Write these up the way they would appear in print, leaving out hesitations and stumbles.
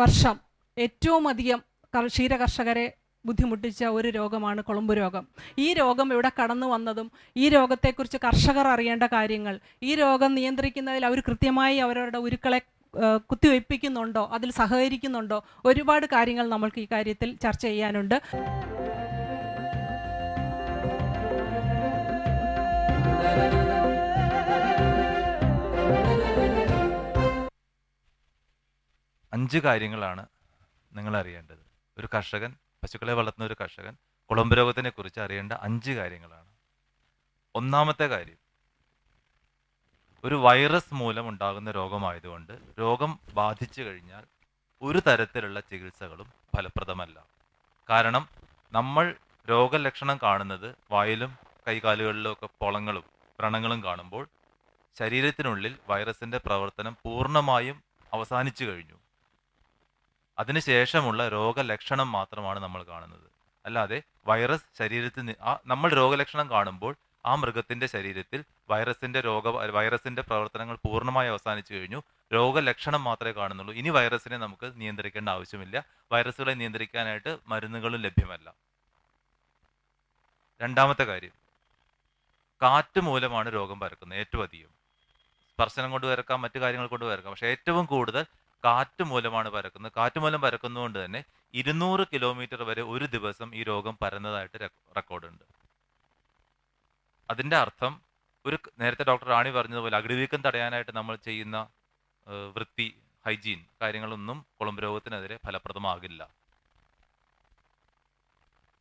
വർഷം ഏറ്റവും അധികം ക്ഷീരകർഷകരെ ബുദ്ധിമുട്ടിച്ച ഒരു രോഗമാണ് കുളമ്പ് രോഗം. ഈ രോഗം ഇവിടെ കടന്നു വന്നതും ഈ രോഗത്തെക്കുറിച്ച് കർഷകർ അറിയേണ്ട കാര്യങ്ങൾ, ഈ രോഗം നിയന്ത്രിക്കുന്നതിൽ അവർ കൃത്യമായി അവരുടെ ഉരുക്കളെ കുത്തിവയ്പ്പിക്കുന്നുണ്ടോ, അതിൽ സഹകരിക്കുന്നുണ്ടോ, ഒരുപാട് കാര്യങ്ങൾ നമ്മൾക്ക് ഈ കാര്യത്തിൽ ചർച്ച ചെയ്യാനുണ്ട്. അഞ്ച് കാര്യങ്ങളാണ് നിങ്ങൾ അറിയേണ്ടത്. ഒരു കർഷകൻ, പശുക്കളെ വളർത്തുന്ന ഒരു കർഷകൻ കുളമ്പ് രോഗത്തിനെ കുറിച്ച് അറിയേണ്ട 5 കാര്യങ്ങളാണ്. ഒന്നാമത്തെ കാര്യം, ഒരു വൈറസ് മൂലം ഉണ്ടാകുന്ന രോഗമായതുകൊണ്ട് രോഗം ബാധിച്ചു കഴിഞ്ഞാൽ ഒരു തരത്തിലുള്ള ചികിത്സകളും ഫലപ്രദമല്ല. കാരണം നമ്മൾ രോഗലക്ഷണം കാണുന്നത് വായിലും കൈകാലുകളിലും ഒക്കെ പൊളങ്ങളും വ്രണങ്ങളും കാണുമ്പോൾ ശരീരത്തിനുള്ളിൽ വൈറസിന്റെ പ്രവർത്തനം പൂർണ്ണമായും അവസാനിച്ചു കഴിഞ്ഞു. അതിനുശേഷമുള്ള രോഗലക്ഷണം മാത്രമാണ് നമ്മൾ കാണുന്നത്. അല്ലാതെ വൈറസ് ശരീരത്തിൽ നമ്മൾ രോഗലക്ഷണം കാണുമ്പോൾ ആ മൃഗത്തിന്റെ ശരീരത്തിൽ വൈറസിന്റെ പ്രവർത്തനങ്ങൾ പൂർണ്ണമായി അവസാനിച്ചു കഴിഞ്ഞു. രോഗലക്ഷണം മാത്രമേ കാണുന്നുള്ളൂ. ഇനി വൈറസിനെ നമുക്ക് നിയന്ത്രിക്കേണ്ട ആവശ്യമില്ല. വൈറസുകളെ നിയന്ത്രിക്കാനായിട്ട് മരുന്നുകളും ലഭ്യമല്ല. രണ്ടാമത്തെ കാര്യം, കാറ്റ് മൂലമാണ് രോഗം പരക്കുന്നത് ഏറ്റവും അധികം. സ്പർശനം കൊണ്ട് പരക്കാം, മറ്റു കാര്യങ്ങൾ കൊണ്ട് പരക്കാം. പക്ഷെ ഏറ്റവും കൂടുതൽ കാറ്റ് മൂലമാണ് പരക്കുന്നത്. കാറ്റ് മൂലം പരക്കുന്നതുകൊണ്ട് തന്നെ 200 കിലോമീറ്റർ വരെ ഒരു ദിവസം ഈ രോഗം പരന്നതായിട്ട് റെക്കോർഡുണ്ട്. അതിന്റെ അർത്ഥം, നേരത്തെ ഡോക്ടർ റാണി പറഞ്ഞതുപോലെ അകിടുവീക്കം തടയാനായിട്ട് നമ്മൾ ചെയ്യുന്ന വൃത്തി, ഹൈജീൻ കാര്യങ്ങളൊന്നും കുളമ്പ് രോഗത്തിനെതിരെ ഫലപ്രദമാകില്ല.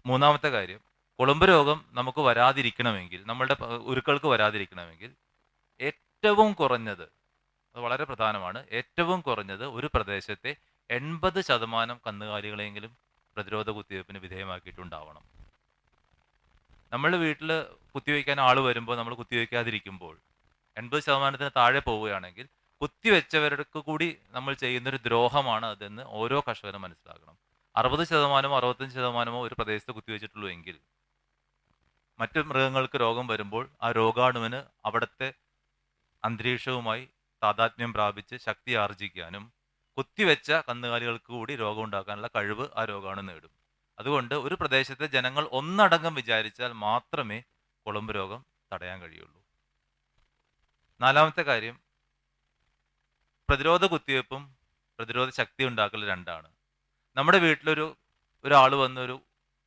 മൂന്നാമത്തെ കാര്യം, കുളമ്പ് രോഗം നമുക്ക് വരാതിരിക്കണമെങ്കിൽ, നമ്മളുടെ ഉരുക്കൾക്ക് വരാതിരിക്കണമെങ്കിൽ ഏറ്റവും കുറഞ്ഞത്, അത് വളരെ പ്രധാനമാണ്, ഏറ്റവും കുറഞ്ഞത് ഒരു പ്രദേശത്തെ 80% കന്നുകാലികളെങ്കിലും പ്രതിരോധ കുത്തിവയ്പ്പിന് വിധേയമാക്കിയിട്ടുണ്ടാവണം. നമ്മളുടെ വീട്ടിൽ കുത്തിവയ്ക്കാൻ ആൾ വരുമ്പോൾ നമ്മൾ കുത്തിവയ്ക്കാതിരിക്കുമ്പോൾ 80% താഴെ പോവുകയാണെങ്കിൽ കുത്തിവെച്ചവർക്ക് കൂടി നമ്മൾ ചെയ്യുന്നൊരു ദ്രോഹമാണ് അതെന്ന് ഓരോ കർഷകനും മനസ്സിലാക്കണം. 60%, 65% ഒരു പ്രദേശത്ത് കുത്തിവെച്ചിട്ടുള്ളൂ എങ്കിൽ മറ്റു മൃഗങ്ങൾക്ക് രോഗം വരുമ്പോൾ ആ രോഗാണുവിന് അവിടുത്തെ അന്തരീക്ഷവുമായി താദാത്മ്യം പ്രാപിച്ച് ശക്തി ആർജിക്കാനും കുത്തിവെച്ച കന്നുകാലികൾക്ക് കൂടി രോഗം ഉണ്ടാക്കാനുള്ള കഴിവ് ആ രോഗാണു നേടും. അതുകൊണ്ട് ഒരു പ്രദേശത്തെ ജനങ്ങൾ ഒന്നടങ്കം വിചാരിച്ചാൽ മാത്രമേ കുളമ്പ് രോഗം തടയാൻ കഴിയുള്ളൂ. നാലാമത്തെ കാര്യം, പ്രതിരോധ കുത്തിവയ്പ്പും പ്രതിരോധ ശക്തി ഉണ്ടാക്കൽ രണ്ടാണ്. നമ്മുടെ ഒരാൾ വന്നൊരു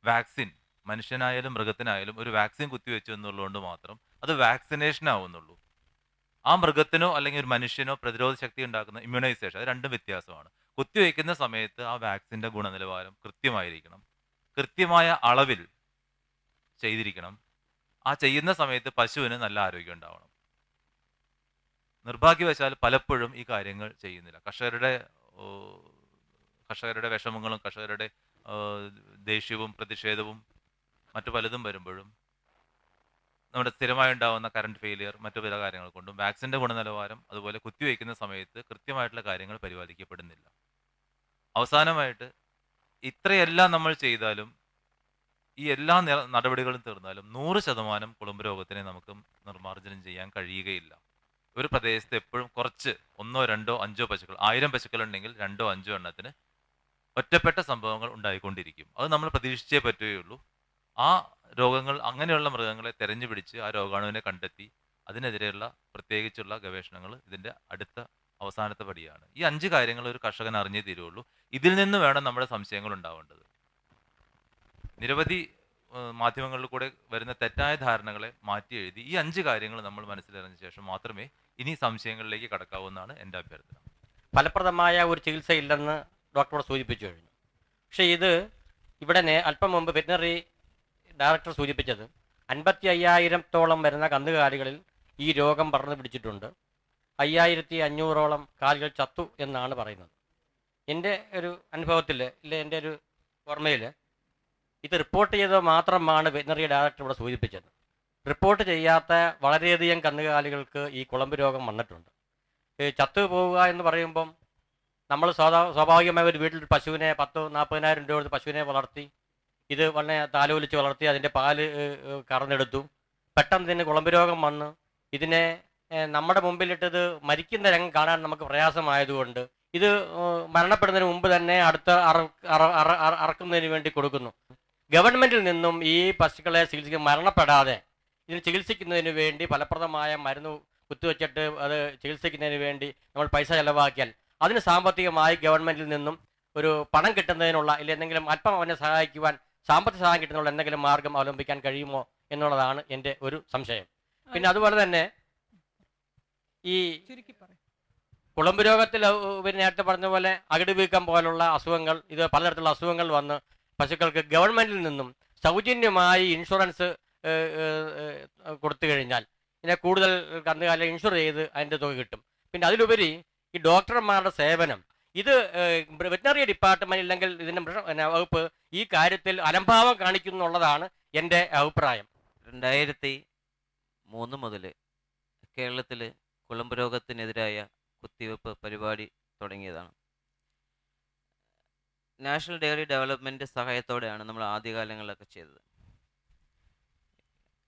വാക്സിൻ, മനുഷ്യനായാലും മൃഗത്തിനായാലും ഒരു വാക്സിൻ കുത്തിവെച്ചു എന്നുള്ളതുകൊണ്ട് മാത്രം അത് വാക്സിനേഷൻ ആവുന്നുള്ളൂ. ആ മൃഗത്തിനോ അല്ലെങ്കിൽ ഒരു മനുഷ്യനോ പ്രതിരോധ ശക്തി ഉണ്ടാക്കുന്ന ഇമ്മ്യൂണൈസേഷൻ, അത് രണ്ടും വ്യത്യാസമാണ്. കുത്തിവെക്കുന്ന സമയത്ത് ആ വാക്സിന്റെ ഗുണനിലവാരം കൃത്യമായിരിക്കണം, കൃത്യമായ അളവിൽ ചെയ്തിരിക്കണം. ആ ചെയ്യുന്ന സമയത്ത് പശുവിന് നല്ല ആരോഗ്യം ഉണ്ടാവണം. നിർഭാഗ്യവശാൽ പലപ്പോഴും ഈ കാര്യങ്ങൾ ചെയ്യുന്നില്ല. കർഷകരുടെ വിഷമങ്ങളും കർഷകരുടെ ദേഷ്യവും പ്രതിഷേധവും മറ്റു പലതും വരുമ്പോഴും നമ്മുടെ സ്ഥിരമായി ഉണ്ടാകുന്ന കറണ്ട് ഫെയിലിയർ, മറ്റു പല കാര്യങ്ങൾ കൊണ്ടും വാക്സിന്റെ ഗുണനിലവാരം, അതുപോലെ കുത്തിവയ്ക്കുന്ന സമയത്ത് കൃത്യമായിട്ടുള്ള കാര്യങ്ങൾ പരിപാലിക്കപ്പെടുന്നില്ല. അവസാനമായിട്ട്, ഇത്രയെല്ലാം നമ്മൾ ചെയ്താലും ഈ എല്ലാ നടപടികളും തീർന്നാലും 100% കുളമ്പ് രോഗത്തിനെ നമുക്ക് നിർമ്മാർജ്ജനം ചെയ്യാൻ കഴിയുകയില്ല. ഒരു പ്രദേശത്ത് എപ്പോഴും കുറച്ച് 1, 2, 5 പശുക്കൾ, 1000 പശുക്കൾ ഉണ്ടെങ്കിൽ 2, 5 എണ്ണത്തിന് ഒറ്റപ്പെട്ട സംഭവങ്ങൾ ഉണ്ടായിക്കൊണ്ടിരിക്കും. അത് നമ്മൾ പ്രതീക്ഷിച്ചേ പറ്റുകയുള്ളൂ. ആ രോഗങ്ങൾ, അങ്ങനെയുള്ള മൃഗങ്ങളെ തെരഞ്ഞു പിടിച്ച് ആ രോഗാണുവിനെ കണ്ടെത്തി അതിനെതിരെയുള്ള പ്രത്യേകിച്ചുള്ള ഗവേഷണങ്ങൾ ഇതിന്റെ അടുത്ത അവസാനത്തെ പടിയാണ്. ഈ 5 കാര്യങ്ങൾ ഒരു കർഷകൻ അറിഞ്ഞേ തീരുള്ളൂ. ഇതിൽ നിന്ന് വേണം നമ്മുടെ സംശയങ്ങൾ ഉണ്ടാവേണ്ടത്. നിരവധി മാധ്യമങ്ങളിൽ കൂടെ വരുന്ന തെറ്റായ ധാരണകളെ മാറ്റി എഴുതി ഈ 5 കാര്യങ്ങൾ നമ്മൾ മനസ്സിലറിഞ്ഞ ശേഷം മാത്രമേ ഇനി സംശയങ്ങളിലേക്ക് കടക്കാവൂ എന്നാണ് എൻ്റെ അഭ്യർത്ഥന. ഫലപ്രദമായ ഒരു ചികിത്സയില്ലെന്ന് ഡോക്ടറോട് സൂചിപ്പിച്ചു കഴിഞ്ഞു. പക്ഷേ ഇവിടെ അല്പം മുമ്പ് വെറ്റിനറി ഡയറക്ടർ സൂചിപ്പിച്ചത് 55,000-ഓളം വരുന്ന കന്നുകാലികളിൽ ഈ രോഗം പടർന്നു പിടിച്ചിട്ടുണ്ട്. 5,500-ഓളം കാലികൾ ചത്തു എന്നാണ് പറയുന്നത്. എൻ്റെ ഒരു അനുഭവത്തിൽ, എൻ്റെ ഒരു ഓർമ്മയിൽ ഇത് റിപ്പോർട്ട് ചെയ്തത് മാത്രമാണ് വെറ്റിനറി ഡയറക്ടർ ഇവിടെ സൂചിപ്പിച്ചത്. റിപ്പോർട്ട് ചെയ്യാത്ത വളരെയധികം കന്നുകാലികൾക്ക് ഈ കുളമ്പ് രോഗം വന്നിട്ടുണ്ട്. ചത്തു പോവുക എന്ന് പറയുമ്പം നമ്മൾ സ്വാഭാവികമായ ഒരു വീട്ടിൽ പശുവിനെ 10,000-40,000 രൂപ കൊടുത്ത് പശുവിനെ വളർത്തി, ഇത് വളരെ താലോലിച്ച് വളർത്തി, അതിൻ്റെ പാല് കറന്നെടുത്തു. പെട്ടെന്ന് ഇതിന് കുളമ്പ് രോഗം വന്ന് ഇതിനെ നമ്മുടെ മുമ്പിലിട്ടത് മരിക്കുന്ന രംഗം കാണാൻ നമുക്ക് പ്രയാസമായതുകൊണ്ട് ഇത് മരണപ്പെടുന്നതിന് മുമ്പ് തന്നെ അടുത്ത അറക്കുന്നതിന് വേണ്ടി കൊടുക്കുന്നു. ഗവൺമെന്റിൽ നിന്നും ഈ പശുക്കളെ മരണപ്പെടാതെ ഇതിന് ചികിത്സിക്കുന്നതിന് വേണ്ടി ഫലപ്രദമായ മരുന്ന് കുത്തിവെച്ചിട്ട് അത് ചികിത്സിക്കുന്നതിന് വേണ്ടി നമ്മൾ പൈസ ചെലവാക്കിയാൽ അതിന് സാമ്പത്തികമായി ഗവൺമെന്റിൽ നിന്നും ഒരു പണം കിട്ടുന്നതിനുള്ള ഇല്ല എന്തെങ്കിലും അല്പം അവനെ സഹായിക്കുവാൻ സാമ്പത്തിക സഹായം കിട്ടുന്നുള്ള എന്തെങ്കിലും മാർഗം അവലംബിക്കാൻ കഴിയുമോ എന്നുള്ളതാണ് എൻ്റെ ഒരു സംശയം. പിന്നെ അതുപോലെ തന്നെ ഈ കുളമ്പ് രോഗത്തിൽ പിന്നെ നേരത്തെ പറഞ്ഞ പോലെ അകിട് വീക്കം പോലുള്ള അസുഖങ്ങൾ, ഇത് പലതരത്തിലുള്ള അസുഖങ്ങൾ വന്ന് പശുക്കൾക്ക് ഗവൺമെന്റിൽ നിന്നും സൗജന്യമായി ഇൻഷുറൻസ് കൊടുത്തു കഴിഞ്ഞാൽ ഇതിനെ കൂടുതൽ കന്നുകാലികളെ ഇൻഷുർ ചെയ്ത് അതിൻ്റെ തുക കിട്ടും. പിന്നെ അതിലുപരി ഈ ഡോക്ടർമാരുടെ സേവനം, ഇത് വെറ്റിനറി ഡിപ്പാർട്ട്മെന്റ് ഇല്ലെങ്കിൽ ഇതിൻ്റെ വകുപ്പ് ഈ കാര്യത്തിൽ അലംഭാവം കാണിക്കുന്നു എന്നുള്ളതാണ് എൻ്റെ അഭിപ്രായം. 2003 മുതൽ കേരളത്തിൽ കുളമ്പ് രോഗത്തിനെതിരായ കുത്തിവെപ്പ് പരിപാടി തുടങ്ങിയതാണ്. നാഷണൽ ഡയറി ഡെവലപ്മെൻറ്റ് സഹായത്തോടെയാണ് നമ്മൾ ആദ്യകാലങ്ങളിലൊക്കെ ചെയ്തത്.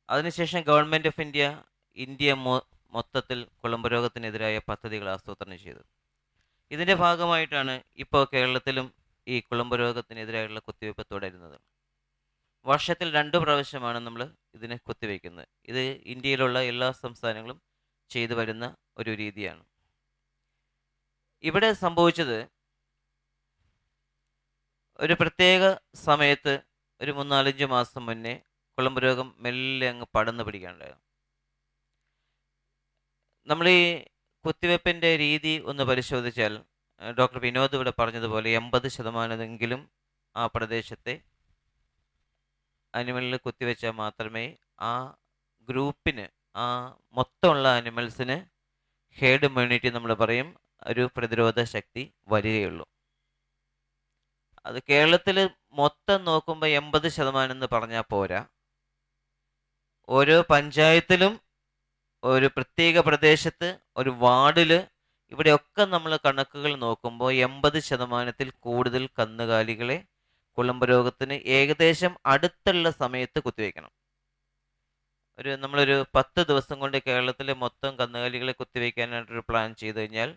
അതിനുശേഷം ഗവൺമെൻറ് ഓഫ് ഇന്ത്യ മൊത്തത്തിൽ കുളമ്പ് രോഗത്തിനെതിരായ പദ്ധതികൾ ആസൂത്രണം ചെയ്തു. ഇതിൻ്റെ ഭാഗമായിട്ടാണ് ഇപ്പോൾ കേരളത്തിലും ഈ കുളമ്പ് രോഗത്തിനെതിരായുള്ള കുത്തിവയ്പ്പ് തുടരുന്നത്. വർഷത്തിൽ 2 പ്രാവശ്യമാണ് നമ്മൾ ഇതിനെ കുത്തിവയ്ക്കുന്നത്. ഇത് ഇന്ത്യയിലുള്ള എല്ലാ സംസ്ഥാനങ്ങളും ചെയ്തു വരുന്ന ഒരു രീതിയാണ്. ഇവിടെ സംഭവിച്ചത് ഒരു പ്രത്യേക സമയത്ത് ഒരു 3-4 മാസം മുന്നേ കുളമ്പ് രോഗം മെല്ലെ അങ്ങ് പടർന്നു പിടിക്കാനുണ്ടായിരുന്നു. നമ്മൾ ഈ കുത്തിവെപ്പിൻ്റെ രീതി ഒന്ന് പരിശോധിച്ചാൽ ഡോക്ടർ വിനോദ് ഇവിടെ പറഞ്ഞതുപോലെ 80% ആ പ്രദേശത്തെ അനിമലിൽ കുത്തിവെച്ചാൽ മാത്രമേ ആ ഗ്രൂപ്പിന്, ആ മൊത്തമുള്ള അനിമൽസിന് ഹേർഡ് ഇമ്മ്യൂണിറ്റി നമ്മൾ പറയും, ഒരു പ്രതിരോധ ശക്തി വരികയുള്ളൂ. അത് കേരളത്തിൽ മൊത്തം നോക്കുമ്പോൾ 80% എന്ന് പറഞ്ഞാൽ പോരാ. ഓരോ പഞ്ചായത്തിലും, ഒരു പ്രത്യേക പ്രദേശത്ത്, ഒരു വാർഡിൽ, ഇവിടെയൊക്കെ നമ്മൾ കണക്കുകൾ നോക്കുമ്പോൾ 80% കൂടുതൽ കന്നുകാലികളെ കുളമ്പ് രോഗത്തിന് ഏകദേശം അടുത്തുള്ള സമയത്ത് കുത്തിവെക്കണം. നമ്മളൊരു 10 ദിവസം കൊണ്ട് കേരളത്തിലെ മൊത്തം കന്നുകാലികളെ കുത്തിവെക്കാനായിട്ടൊരു പ്ലാൻ ചെയ്ത് കഴിഞ്ഞാൽ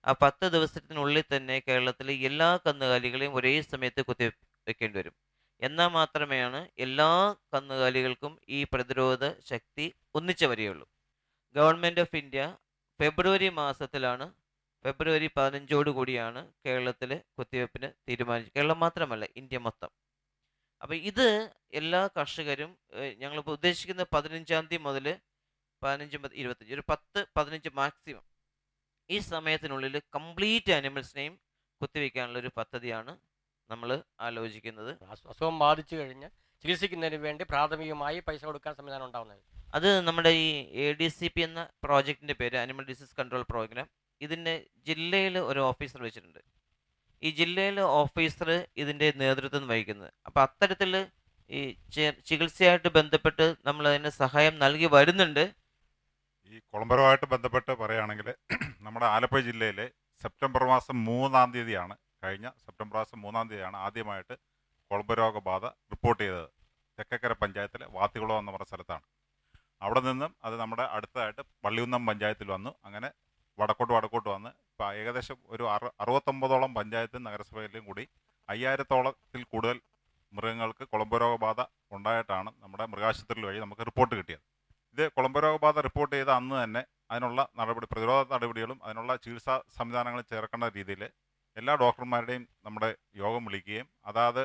ആ 10 ദിവസത്തിനുള്ളിൽ തന്നെ കേരളത്തിലെ എല്ലാ കന്നുകാലികളെയും ഒരേ സമയത്ത് കുത്തിവെക്കേണ്ടി വരും. എന്നാൽ മാത്രമേയാണ് എല്ലാ കന്നുകാലികൾക്കും ഈ പ്രതിരോധ ശക്തി ഒന്നിച്ചു വരികയുള്ളൂ. ഗവൺമെൻറ് ഓഫ് ഇന്ത്യ ഫെബ്രുവരി മാസത്തിലാണ്, ഫെബ്രുവരി 15 കൂടിയാണ് കേരളത്തിൽ കുത്തിവെപ്പിന് തീരുമാനിച്ചത്. കേരളം മാത്രമല്ല, ഇന്ത്യ മൊത്തം. അപ്പോൾ ഇത് എല്ലാ കർഷകരും, ഞങ്ങളിപ്പോൾ ഉദ്ദേശിക്കുന്നത് 15-ാം തീയതി മുതൽ 15-25, ഒരു 10-15 മാക്സിമം, ഈ സമയത്തിനുള്ളിൽ കംപ്ലീറ്റ് അനിമൽസിനെയും കുത്തിവെക്കാനുള്ളൊരു പദ്ധതിയാണ് നമ്മൾ ആലോചിക്കുന്നത്. അസുഖം ബാധിച്ചു കഴിഞ്ഞ് ചികിത്സിക്കുന്നതിന് വേണ്ടി പ്രാഥമികമായി പൈസ കൊടുക്കാൻ സംവിധാനം ഉണ്ടാവുന്നത്. അത് നമ്മുടെ ഈ ADCP എന്ന പ്രോജക്റ്റിൻ്റെ പേര്, അനിമൽ ഡിസീസ് കൺട്രോൾ പ്രോഗ്രാം. ഇതിൻ്റെ ജില്ലയിൽ ഒരു ഓഫീസർ വെച്ചിട്ടുണ്ട്. ഈ ജില്ലയിലെ ഓഫീസർ ഇതിൻ്റെ നേതൃത്വം വഹിക്കുന്നത്. അപ്പോൾ അത്തരത്തിൽ ഈ ചികിത്സയായിട്ട് ബന്ധപ്പെട്ട് നമ്മൾ അതിന് സഹായം നൽകി വരുന്നുണ്ട്. ഈ കുളമ്പരവുമായിട്ട് ബന്ധപ്പെട്ട് പറയുകയാണെങ്കിൽ നമ്മുടെ ആലപ്പുഴ ജില്ലയിലെ സെപ്റ്റംബർ മാസം 3-ാം തീയതിയാണ്, കഴിഞ്ഞ സെപ്റ്റംബർ മാസം 3-ാം തീയതിയാണ് ആദ്യമായിട്ട് കുളമ്പ് രോഗബാധ റിപ്പോർട്ട് ചെയ്തത്. തെക്കക്കര പഞ്ചായത്തിലെ വാത്തികുളം എന്ന് പറഞ്ഞ സ്ഥലത്താണ്. അവിടെ നിന്നും അത് നമ്മുടെ അടുത്തതായിട്ട് പള്ളിയുന്നം പഞ്ചായത്തിൽ വന്നു. അങ്ങനെ വടക്കോട്ട് വന്ന് ഇപ്പോൾ ഏകദേശം ഒരു 69ഓളം പഞ്ചായത്തും നഗരസഭയിലും കൂടി 5000-ത്തിൽ കൂടുതൽ മൃഗങ്ങൾക്ക് കുളമ്പ് രോഗബാധ ഉണ്ടായിട്ടാണ് നമ്മുടെ മൃഗാശുപത്രിയിൽ വഴി നമുക്ക് റിപ്പോർട്ട് കിട്ടിയത്. ഇത് കുളമ്പ് രോഗബാധ റിപ്പോർട്ട് ചെയ്ത അന്ന് തന്നെ അതിനുള്ള പ്രതിരോധ നടപടികളും അതിനുള്ള ചികിത്സാ സംവിധാനങ്ങളും ചേർക്കേണ്ട രീതിയിൽ എല്ലാ ഡോക്ടർമാരുടെയും നമ്മുടെ യോഗം വിളിക്കുകയും അതാത്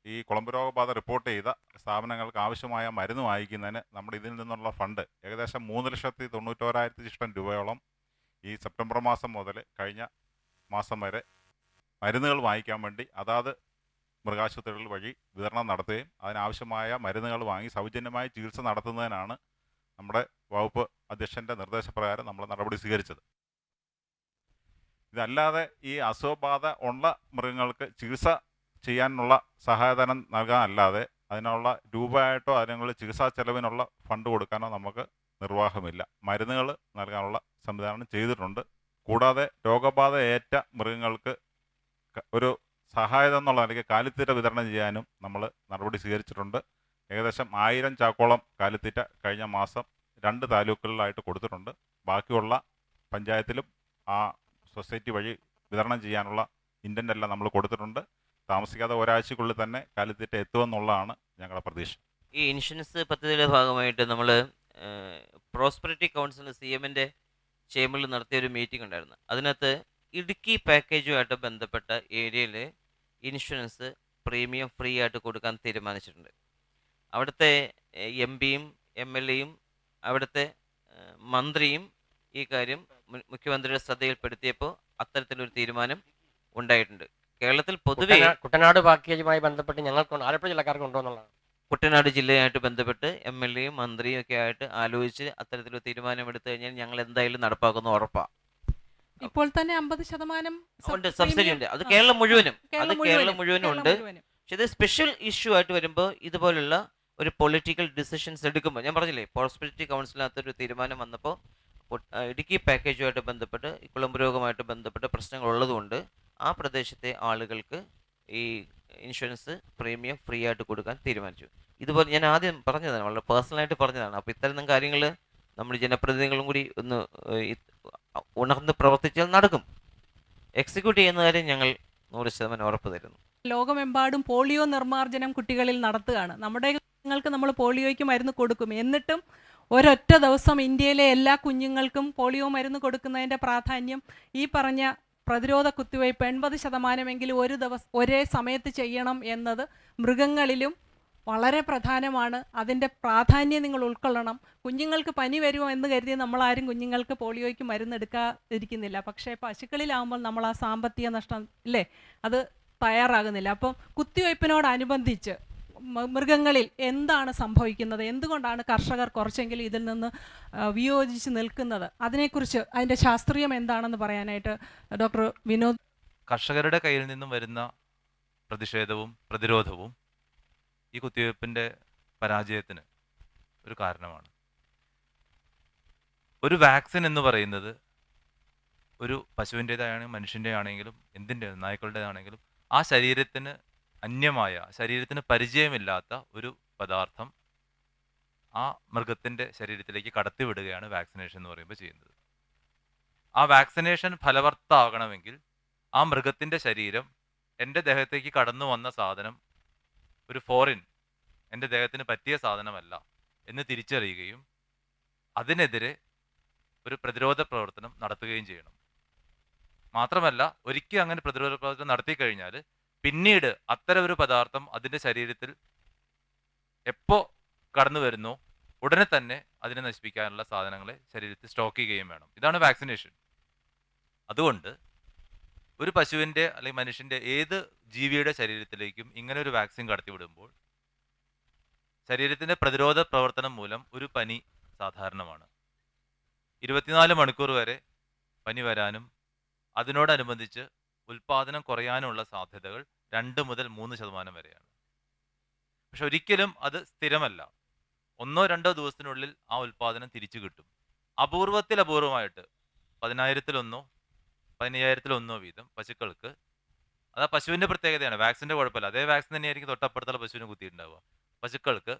ഈ കുളമ്പ് രോഗബാധ റിപ്പോർട്ട് ചെയ്ത സ്ഥാപനങ്ങൾക്ക് ആവശ്യമായ മരുന്ന് വാങ്ങിക്കുന്നതിന് നമ്മുടെ ഇതിൽ നിന്നുള്ള ഫണ്ട് ഏകദേശം 3,91,000 ഇഷ്ടം രൂപയോളം ഈ സെപ്റ്റംബർ മാസം മുതൽ കഴിഞ്ഞ മാസം വരെ മരുന്നുകൾ വാങ്ങിക്കാൻ വേണ്ടി അതാത് മൃഗാശുപത്രികൾ വഴി വിതരണം നടത്തുകയും അതിനാവശ്യമായ മരുന്നുകൾ വാങ്ങി സൗജന്യമായി ചികിത്സ നടത്തുന്നതിനാണ് നമ്മുടെ വകുപ്പ് അധ്യക്ഷൻ്റെ നിർദ്ദേശപ്രകാരം നമ്മൾ നടപടി സ്വീകരിച്ചത്. ഇതല്ലാതെ ഈ അസുഖബാധ ഉള്ള മൃഗങ്ങൾക്ക് ചികിത്സ ചെയ്യാനുള്ള സഹായധനം നൽകാനല്ലാതെ അതിനുള്ള രൂപയായിട്ടോ അതിനുള്ള ചികിത്സാ ചെലവിനുള്ള ഫണ്ട് കൊടുക്കാനോ നമുക്ക് നിർവാഹമില്ല. മരുന്നുകൾ നൽകാനുള്ള സംവിധാനം ചെയ്തിട്ടുണ്ട്. കൂടാതെ രോഗബാധ ഏറ്റ മൃഗങ്ങൾക്ക് ഒരു സഹായത എന്നുള്ള നിലയ്ക്ക് കാലിത്തീറ്റ വിതരണം ചെയ്യാനും നമ്മൾ നടപടി സ്വീകരിച്ചിട്ടുണ്ട്. ഏകദേശം 1000 ചാക്കോളം കാലിത്തീറ്റ കഴിഞ്ഞ മാസം 2 താലൂക്കുകളിലായിട്ട് കൊടുത്തിട്ടുണ്ട്. ബാക്കിയുള്ള പഞ്ചായത്തിലും ആ സൊസൈറ്റി വഴി വിതരണം ചെയ്യാനുള്ള ഇൻറ്റൻ്റ് എല്ലാം നമ്മൾ കൊടുത്തിട്ടുണ്ട്. താമസിക്കാതെ ഒരാഴ്ചക്കുള്ളിൽ തന്നെ കാലിത്തീറ്റ എത്തുമെന്നുള്ളതാണ് ഞങ്ങളുടെ പ്രതീക്ഷ. ഈ ഇൻഷുറൻസ് പദ്ധതിയുടെ ഭാഗമായിട്ട് നമ്മൾ പ്രോസ്പെറിറ്റി കൗൺസിൽ CMൻ്റെ ചേംബറിൽ നടത്തിയ ഒരു മീറ്റിംഗ് ഉണ്ടായിരുന്നു. അതിനകത്ത് ഇടുക്കി പാക്കേജുമായിട്ട് ബന്ധപ്പെട്ട ഏരിയയിൽ ഇൻഷുറൻസ് പ്രീമിയം ഫ്രീ ആയിട്ട് കൊടുക്കാൻ തീരുമാനിച്ചിട്ടുണ്ട്. അവിടുത്തെ MPയും MLAയും അവിടുത്തെ മന്ത്രിയും ഈ കാര്യം മുഖ്യമന്ത്രിയുടെ ശ്രദ്ധയിൽപ്പെടുത്തിയപ്പോൾ അത്തരത്തിലൊരു തീരുമാനം ഉണ്ടായിട്ടുണ്ട്. കേരളത്തിൽ പൊതുവെ കുട്ടനാട് പാക്കേജുമായി ബന്ധപ്പെട്ട് ഞങ്ങൾക്കുണ്ട്, ആലപ്പുഴ ജില്ലക്കാർക്ക് ഉണ്ടോ എന്നുള്ളതാണ്. കുട്ടനാട് ജില്ലയായിട്ട് ബന്ധപ്പെട്ട് MLAയും മന്ത്രിയും ഒക്കെ ആയിട്ട് ആലോചിച്ച് അത്തരത്തിലൊരു തീരുമാനമെടുത്തു കഴിഞ്ഞാൽ ഞങ്ങൾ എന്തായാലും നടപ്പാക്കുന്ന ഉറപ്പാണ്. ഇപ്പോൾ തന്നെ 50% ഉണ്ട്, സബ്സിഡി ഉണ്ട്. അത് കേരളം മുഴുവനും ഉണ്ട്. പക്ഷെ ഇത് സ്പെഷ്യൽ ഇഷ്യൂ ആയിട്ട് വരുമ്പോൾ ഇതുപോലുള്ള ഒരു പൊളിറ്റിക്കൽ ഡിസിഷൻസ് എടുക്കുമ്പോൾ, ഞാൻ പറഞ്ഞില്ലേ പ്രോസ്പെരിറ്റി കൗൺസിലിനകത്തൊരു തീരുമാനം വന്നപ്പോൾ ഇടുക്കി പാക്കേജുമായിട്ട് ബന്ധപ്പെട്ട് ഈ കുളമ്പ് രോഗമായിട്ട് ബന്ധപ്പെട്ട പ്രശ്നങ്ങൾ ഉള്ളതുകൊണ്ട് ആ പ്രദേശത്തെ ആളുകൾക്ക് ഈ ഇൻഷുറൻസ് പ്രീമിയം ഫ്രീ ആയിട്ട് കൊടുക്കാൻ തീരുമാനിച്ചു. ഇതുപോലെ ഞാൻ ആദ്യം പറഞ്ഞതാണ്, വളരെ പേഴ്സണലായിട്ട് പറഞ്ഞതാണ്. അപ്പോൾ ഇത്തരം കാര്യങ്ങൾ നമ്മൾ ജനപ്രതിനിധികളും കൂടി ഒന്ന് ഉണർന്ന് പ്രവർത്തിച്ചാൽ നടക്കും. എക്സിക്യൂട്ട് ചെയ്യുന്ന കാര്യം ഞങ്ങൾ 100% ഉറപ്പ് തരുന്നു. ലോകമെമ്പാടും പോളിയോ നിർമ്മാർജ്ജനം കുട്ടികളിൽ നടത്തുകയാണ്. നമ്മുടെ കുഞ്ഞുങ്ങൾക്ക് നമ്മൾ പോളിയോയ്ക്ക് മരുന്ന് കൊടുക്കും. എന്നിട്ടും ഒരൊറ്റ ദിവസം ഇന്ത്യയിലെ എല്ലാ കുഞ്ഞുങ്ങൾക്കും പോളിയോ മരുന്ന് കൊടുക്കുന്നതിൻ്റെ പ്രാധാന്യം, ഈ പറഞ്ഞ പ്രതിരോധ കുത്തിവയ്പ് 80% ഒരു ദിവസം ഒരേ സമയത്ത് ചെയ്യണം എന്നത് മൃഗങ്ങളിലും വളരെ പ്രധാനമാണ്. അതിൻ്റെ പ്രാധാന്യം നിങ്ങൾ ഉൾക്കൊള്ളണം. കുഞ്ഞുങ്ങൾക്ക് പനി വരുമോ എന്ന് കരുതി നമ്മളാരും കുഞ്ഞുങ്ങൾക്ക് പോളിയോയ്ക്ക് മരുന്നെടുക്കാതിരിക്കുന്നില്ല. പക്ഷേ പശുക്കളിലാകുമ്പോൾ നമ്മൾ ആ സാമ്പത്തിക നഷ്ടം ഇല്ലേ, അത് തയ്യാറാകുന്നില്ല. അപ്പം കുത്തിവയ്പ്പിനോടനുബന്ധിച്ച് മൃഗങ്ങളിൽ എന്താണ് സംഭവിക്കുന്നത്, എന്തുകൊണ്ടാണ് കർഷകർ കുറച്ചെങ്കിലും ഇതിൽ നിന്ന് വിയോജിച്ച് നിൽക്കുന്നത്, അതിനെക്കുറിച്ച് അതിൻ്റെ ശാസ്ത്രീയം എന്താണെന്ന് പറയാനായിട്ട് ഡോക്ടർ വിനോദ്. കർഷകരുടെ കയ്യിൽ നിന്നും വരുന്ന പ്രതിഷേധവും പ്രതിരോധവും ഈ കുത്തിവയ്പ്പിൻ്റെ പരാജയത്തിന് ഒരു കാരണമാണ്. ഒരു വാക്സിൻ എന്ന് പറയുന്നത് ഒരു പശുവിൻ്റേതാണെങ്കിലും മനുഷ്യൻ്റെ ആണെങ്കിലും എന്തിൻ്റെ നായ്ക്കളുടേതാണെങ്കിലും ആ ശരീരത്തിന് അന്യമായ, ശരീരത്തിന് പരിചയമില്ലാത്ത ഒരു പദാർത്ഥം ആ മൃഗത്തിൻ്റെ ശരീരത്തിലേക്ക് കടത്തിവിടുകയാണ് വാക്സിനേഷൻ എന്ന് പറയുമ്പോൾ ചെയ്യുന്നത്. ആ വാക്സിനേഷൻ ഫലവത്താകണമെങ്കിൽ ആ മൃഗത്തിൻ്റെ ശരീരം എൻ്റെ ദേഹത്തേക്ക് കടന്നു വന്ന സാധനം ഒരു ഫോറിൻ, എൻ്റെ ദേഹത്തിന് പറ്റിയ സാധനമല്ല എന്ന് തിരിച്ചറിയുകയും അതിനെതിരെ ഒരു പ്രതിരോധ പ്രവർത്തനം നടത്തുകയും ചെയ്യണം. മാത്രമല്ല, ഒരിക്കൽ അങ്ങനെ പ്രതിരോധ പ്രവർത്തനം നടത്തിക്കഴിഞ്ഞാൽ പിന്നീട് അത്തരം ഒരു പദാർത്ഥം അതിൻ്റെ ശരീരത്തിൽ എപ്പോൾ കടന്നു വരുന്നോ ഉടനെ തന്നെ അതിനെ നശിപ്പിക്കാനുള്ള സാധനങ്ങളെ ശരീരത്തിൽ സ്റ്റോക്ക് ചെയ്യുകയും വേണം. ഇതാണ് വാക്സിനേഷൻ. അതുകൊണ്ട് ഒരു പശുവിൻ്റെ അല്ലെങ്കിൽ മനുഷ്യൻ്റെ ഏത് ജീവിയുടെ ശരീരത്തിലേക്കും ഇങ്ങനെ ഒരു വാക്സിൻ കടത്തിവിടുമ്പോൾ ശരീരത്തിൻ്റെ പ്രതിരോധ പ്രവർത്തനം മൂലം ഒരു പനി സാധാരണമാണ്. 24 മണിക്കൂർ വരെ പനി വരാനും അതിനോടനുബന്ധിച്ച് ഉൽപാദനം കുറയാനുള്ള സാധ്യതകൾ 2 മുതൽ 3% വരെയാണ്. പക്ഷെ ഒരിക്കലും അത് സ്ഥിരമല്ല. 1-2 ദിവസത്തിനുള്ളിൽ ആ ഉൽപാദനം തിരിച്ചു കിട്ടും. അപൂർവമായിട്ട് 10,000-1 15,000-1 വീതം പശുക്കൾക്ക്, അത് പശുവിൻ്റെ പ്രത്യേകതയാണ്, വാക്സിൻ്റെ കുഴപ്പമില്ല. അതേ വാക്സിൻ തന്നെയായിരിക്കും തൊട്ടപ്പുറത്തുള്ള പശുവിനെ കുത്തിയിട്ടുണ്ടാവുക. പശുക്കൾക്ക്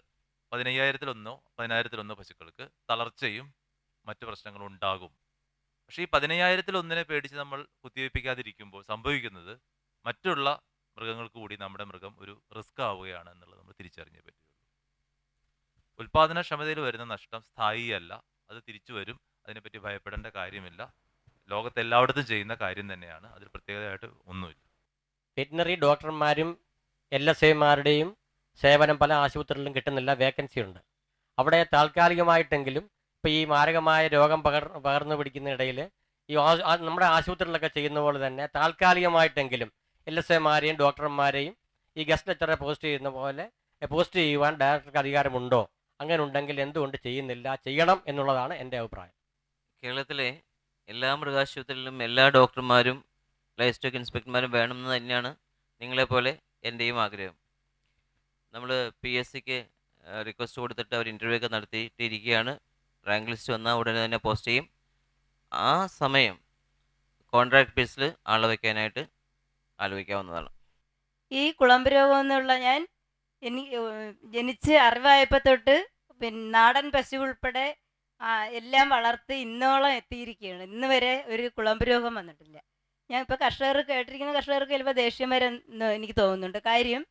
15,000-1 10,000-1 പശുക്കൾക്ക് തളർച്ചയും മറ്റു പ്രശ്നങ്ങളും ഉണ്ടാകും. പക്ഷേ ഈ 15,000-1 പേടിച്ച് നമ്മൾ കുത്തിവയ്പ്പിക്കാതിരിക്കുമ്പോൾ സംഭവിക്കുന്നത് മറ്റുള്ള മൃഗങ്ങൾക്ക് കൂടി നമ്മുടെ മൃഗം ഒരു റിസ്ക് ആവുകയാണ് എന്നുള്ളത് നമ്മൾ തിരിച്ചറിഞ്ഞേ പറ്റുള്ളൂ. ഉൽപാദനക്ഷമതയിൽ വരുന്ന നഷ്ടം സ്ഥായിയല്ല, അത് തിരിച്ചു വരും. അതിനെപ്പറ്റി ഭയപ്പെടേണ്ട കാര്യമില്ല. ലോകത്തെല്ലായിടത്തും ചെയ്യുന്ന കാര്യം തന്നെയാണ്, അതിൽ പ്രത്യേകതയായിട്ട് ഒന്നുമില്ല. വെറ്റിനറി ഡോക്ടർമാരും LSAമാരുടെയും സേവനം പല ആശുപത്രികളിലും കിട്ടുന്നില്ല, വേക്കൻസി ഉണ്ട്. അവിടെ താൽക്കാലികമായിട്ടെങ്കിലും ഇപ്പോൾ ഈ മാരകമായ രോഗം പകർന്നു പിടിക്കുന്ന ഈ നമ്മുടെ ആശുപത്രികളിലൊക്കെ ചെയ്യുന്ന പോലെ തന്നെ താൽക്കാലികമായിട്ടെങ്കിലും LSAമാരെയും ഡോക്ടർമാരെയും ഈ ഗസ്റ്റ് ലെക്ചറെ പോസ്റ്റ് ചെയ്യുന്ന പോലെ പോസ്റ്റ് ചെയ്യുവാൻ ഡയറക്ടർക്ക് അധികാരമുണ്ടോ? അങ്ങനെ ഉണ്ടെങ്കിൽ എന്തുകൊണ്ട് ചെയ്യുന്നില്ല? ചെയ്യണം എന്നുള്ളതാണ് എൻ്റെ അഭിപ്രായം. കേരളത്തിലെ എല്ലാ മൃഗാശുപത്രികളിലും എല്ലാ ഡോക്ടർമാരും ലൈഫ് സ്റ്റോക്ക് ഇൻസ്പെക്ടർമാരും വേണമെന്ന് തന്നെയാണ് നിങ്ങളെപ്പോലെ എൻ്റെയും ആഗ്രഹം. നമ്മൾ PSCക്ക് റിക്വസ്റ്റ് കൊടുത്തിട്ട് അവർ ഇൻ്റർവ്യൂ ഒക്കെ നടത്തിയിട്ടിരിക്കുകയാണ്. റാങ്ക് ലിസ്റ്റ് വന്നാൽ ഉടനെ തന്നെ പോസ്റ്റ് ചെയ്യും. ആ സമയം കോൺട്രാക്ട് ബേസിൽ ആളെ വയ്ക്കാനായിട്ട് ആലോചിക്കാവുന്നതാണ്. ഈ കുളമ്പ് രോഗം എന്നുള്ള ഞാൻ ജനിച്ച് അറിവായപ്പോൾ തൊട്ട് നാടൻ പശു ഉൾപ്പെടെ എല്ലാം വളർത്തി ഇന്നോളം എത്തിയിരിക്കുകയാണ്. ഇന്ന് വരെ ഒരു കുളമ്പ് രോഗം വന്നിട്ടില്ല. ഞാൻ ഇപ്പോൾ കർഷകർ കേട്ടിരിക്കുന്ന കർഷകർക്ക് ചിലപ്പോൾ ദേഷ്യം വരുമെന്ന് എനിക്ക് തോന്നുന്നുണ്ട്. കാര്യം